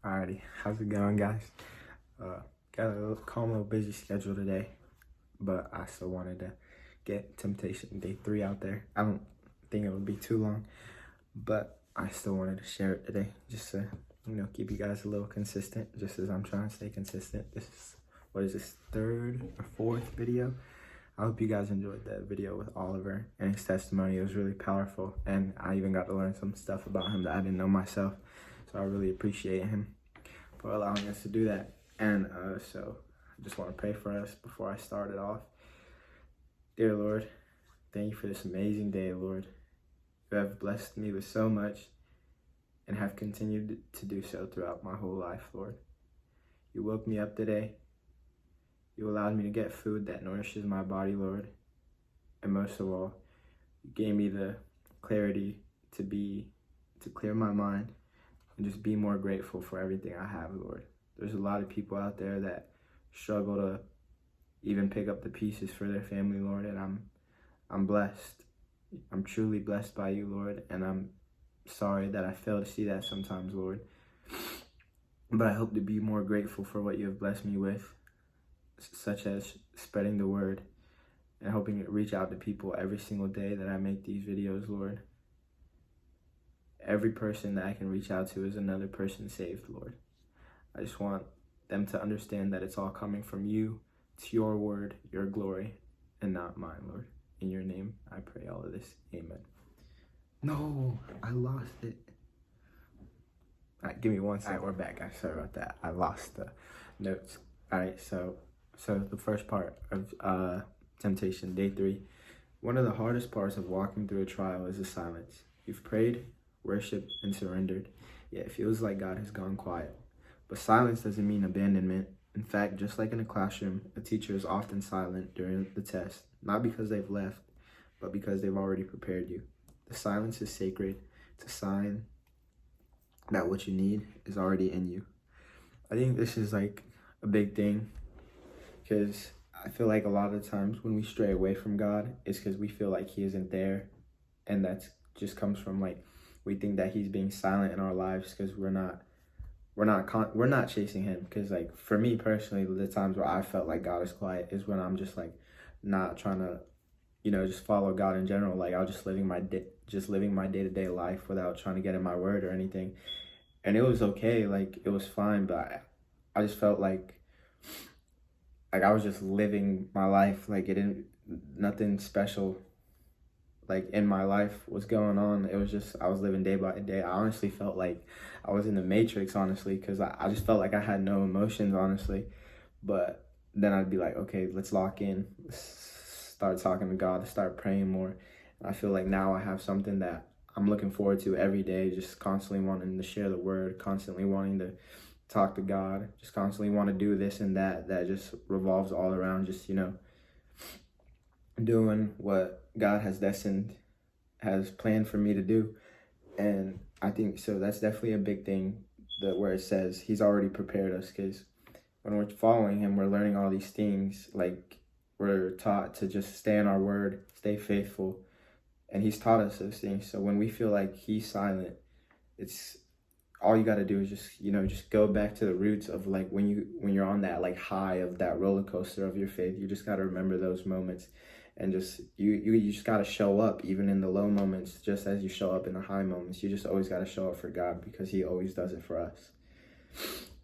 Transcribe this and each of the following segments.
Alrighty, how's it going, guys? Got a calm, little busy schedule today, but I still wanted to get Temptation Day 3 out there. I don't think it would be too long, but I still wanted to share it today, just to, keep you guys a little consistent, just as I'm trying to stay consistent. This is, what is this, third or fourth video? I hope you guys enjoyed that video with Oliver and his testimony. It was really powerful, and I even got to learn some stuff about him that I didn't know myself. So I really appreciate him for allowing us to do that. And so I just want to pray for us before I start it off. Dear Lord, thank you for this amazing day, Lord. You have blessed me with so much and have continued to do so throughout my whole life, Lord. You woke me up today. You allowed me to get food that nourishes my body, Lord. And most of all, you gave me the clarity to clear my mind and just be more grateful for everything I have, Lord. There's a lot of people out there that struggle to even pick up the pieces for their family, Lord, and I'm blessed. I'm truly blessed by you, Lord, and I'm sorry that I fail to see that sometimes, Lord. But I hope to be more grateful for what you have blessed me with, such as spreading the word and hoping to reach out to people every single day that I make these videos, Lord. Every person that I can reach out to is another person saved, Lord. I just want them to understand that it's all coming from you. It's your word, your glory, and not mine, Lord. In your name, I pray all of this. Amen. No, I lost it. All right, give me 1 second. All right, we're back, guys. Sorry about that. I lost the notes. All right, so the first part of Temptation, Day 3. One of the hardest parts of walking through a trial is the silence. You've prayed, worshiped, and surrendered, yet it feels like God has gone quiet. But silence doesn't mean abandonment. In fact, just like in a classroom, a teacher is often silent during the test, not because they've left, but because they've already prepared you. The silence is sacred. It's a sign that what you need is already in you. I think this is like a big thing, because I feel like a lot of times when we stray away from God, it's because we feel like he isn't there, and that just comes from like we think that he's being silent in our lives because we're not chasing him. Because like for me personally, the times where I felt like God is quiet is when I'm just like not trying to just follow God in general. Like I was just living my day-to-day life without trying to get in my word or anything, and it was okay, like it was fine, but I just felt like I was just living my life, like nothing special like in my life was going on. It was just I was living day by day. I honestly felt like I was in the Matrix, honestly, because I just felt like I had no emotions, honestly. But then I'd be like, okay, let's lock in, let's start talking to God, start praying more. And I feel like now I have something that I'm looking forward to every day, just constantly wanting to share the word, constantly wanting to talk to God, just constantly want to do this and that just revolves all around just doing what God has planned for me to do. And I think so that's definitely a big thing, that where it says he's already prepared us, because when we're following him, we're learning all these things. Like we're taught to just stay in our word, stay faithful, and he's taught us those things. So when we feel like he's silent, it's all you got to do is just go back to the roots of like when you're on that like high of that roller coaster of your faith. You just got to remember those moments, and just you just got to show up even in the low moments, just as you show up in the high moments. You just always got to show up for God, because he always does it for us.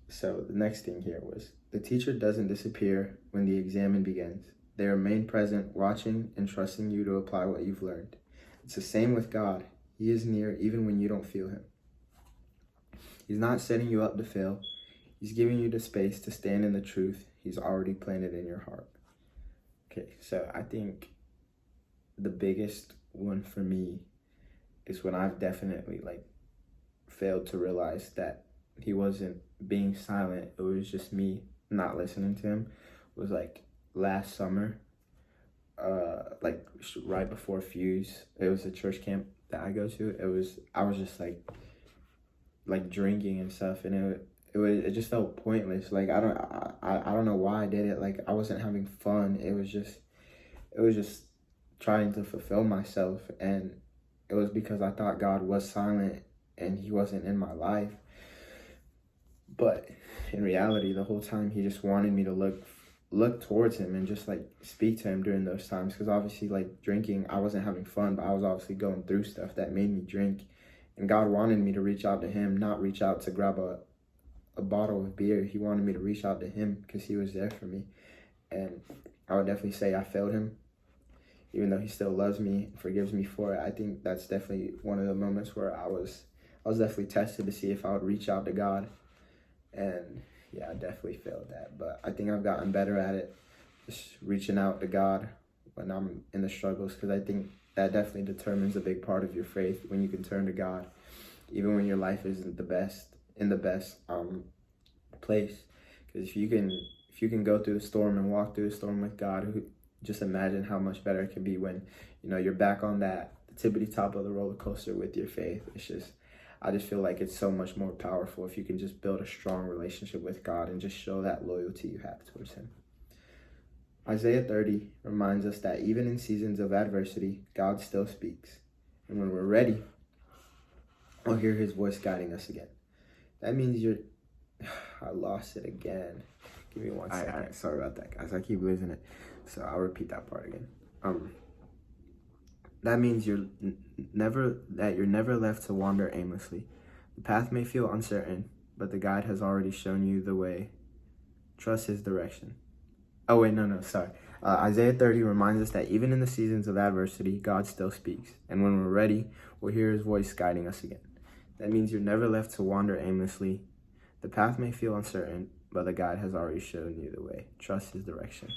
So the next thing here was, the teacher doesn't disappear when the exam begins. They remain present, watching and trusting you to apply what you've learned. It's the same with God. He is near even when you don't feel him. He's not setting you up to fail. He's giving you the space to stand in the truth he's already planted in your heart. Okay, so I think the biggest one for me is when I've definitely like failed to realize that he wasn't being silent. It was just me not listening to him. It was like last summer, like right before Fuse. It was a church camp that I go to. I was just like drinking and stuff, and it just felt pointless. Like I don't know why I did it. Like I wasn't having fun. It was just trying to fulfill myself, and it was because I thought God was silent and he wasn't in my life. But in reality, the whole time he just wanted me to look towards him and just like speak to him during those times, because obviously like drinking, I wasn't having fun, but I was obviously going through stuff that made me drink, and God wanted me to reach out to him, not reach out to grab a bottle of beer. He wanted me to reach out to him because he was there for me. And I would definitely say I failed him, even though he still loves me and forgives me for it. I think that's definitely one of the moments where I was definitely tested to see if I would reach out to God. And yeah, I definitely failed that. But I think I've gotten better at it, just reaching out to God when I'm in the struggles, because I think that definitely determines a big part of your faith, when you can turn to God, even when your life isn't in the best place. Because if you can go through the storm and walk through the storm with God, just imagine how much better it can be when, you know, you're back on the tippity top of the roller coaster with your faith. I just feel like it's so much more powerful if you can just build a strong relationship with God and just show that loyalty you have towards him. Isaiah 30 reminds us that even in seasons of adversity, God still speaks. And when we're ready, we'll hear his voice guiding us again. That means I lost it again. Give me 1 second. All right, sorry about that, guys. I keep losing it. So I'll repeat that part again. That means you're never left to wander aimlessly. The path may feel uncertain, but the guide has already shown you the way. Trust his direction. Oh wait, no, sorry. Isaiah 30 reminds us that even in the seasons of adversity, God still speaks. And when we're ready, we'll hear his voice guiding us again. That means you're never left to wander aimlessly. The path may feel uncertain, but the guide has already shown you the way. Trust his direction.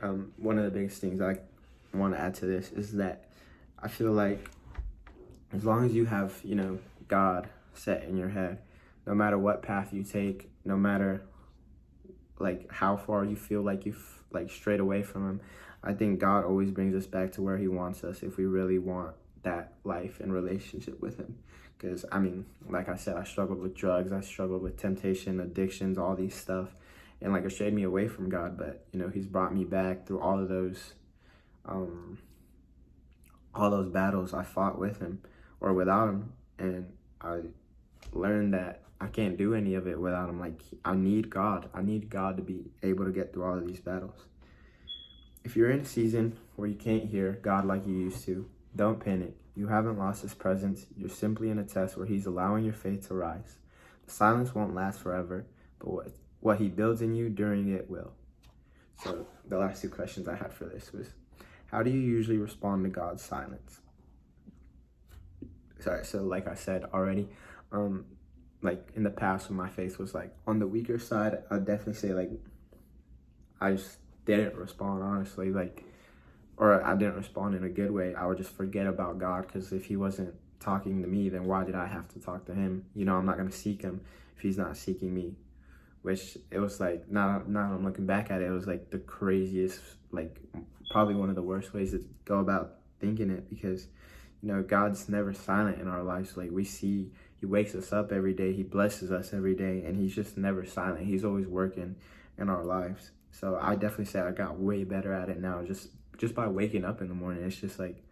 One of the biggest things I want to add to this is that I feel like as long as you have, you know, God set in your head, no matter what path you take, no matter like how far you feel like you've like strayed away from him, I think God always brings us back to where he wants us if we really want that life and relationship with him. Because I mean, like I said, I struggled with drugs, I struggled with temptation, addictions, all these stuff, and like it strayed me away from God. But you know, he's brought me back through all those battles I fought with him or without him, and I learned that I can't do any of it without him. Like, I need God. I need God to be able to get through all of these battles. If you're in a season where you can't hear God like you used to, don't panic. You haven't lost his presence. You're simply in a test where he's allowing your faith to rise. The silence won't last forever, but what he builds in you during it will. So the last 2 questions I had for this was, how do you usually respond to God's silence? Sorry, so like I said already, like in the past when my faith was like on the weaker side, I'd definitely say like I just didn't respond, honestly, or I didn't respond in a good way. I would just forget about God, because if he wasn't talking to me, then why did I have to talk to him? You know, I'm not going to seek him if he's not seeking me. Which it was like, now I'm looking back at it, it was like the craziest, like probably one of the worst ways to go about thinking it, because you know, God's never silent in our lives. Like, we see he wakes us up every day, he blesses us every day, and he's just never silent. He's always working in our lives. So I definitely say I got way better at it now, just by waking up in the morning. It's just like,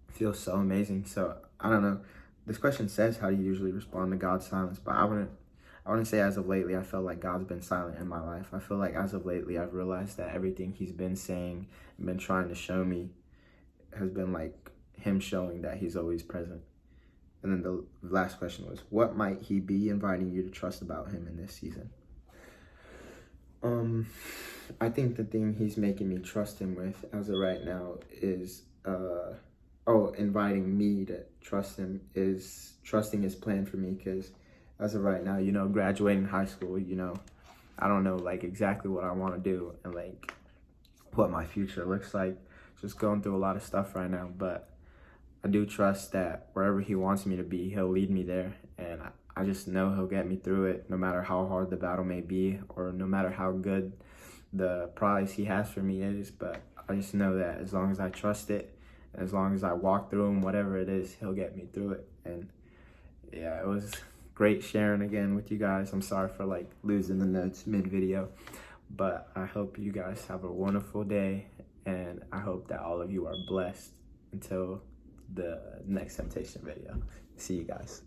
it feels so amazing. So I don't know, this question says, how do you usually respond to God's silence? But I wouldn't say as of lately I felt like God's been silent in my life. I feel like as of lately I've realized that everything he's been saying and been trying to show me has been like him showing that he's always present. And then the last question was, what might he be inviting you to trust about him in this season? I think the thing he's making me trust him with as of right now is inviting me to trust him is trusting his plan for me. Because as of right now, you know, graduating high school, you know, I don't know like exactly what I want to do and like what my future looks like. Just going through a lot of stuff right now, but I do trust that wherever he wants me to be, he'll lead me there, and I just know he'll get me through it, no matter how hard the battle may be, or no matter how good the prize he has for me is. But I just know that as long as I trust it, and as long as I walk through him, whatever it is, he'll get me through it. And yeah, it was great sharing again with you guys. I'm sorry for like losing the notes mid-video, but I hope you guys have a wonderful day, and I hope that all of you are blessed until the next temptation video. See you guys.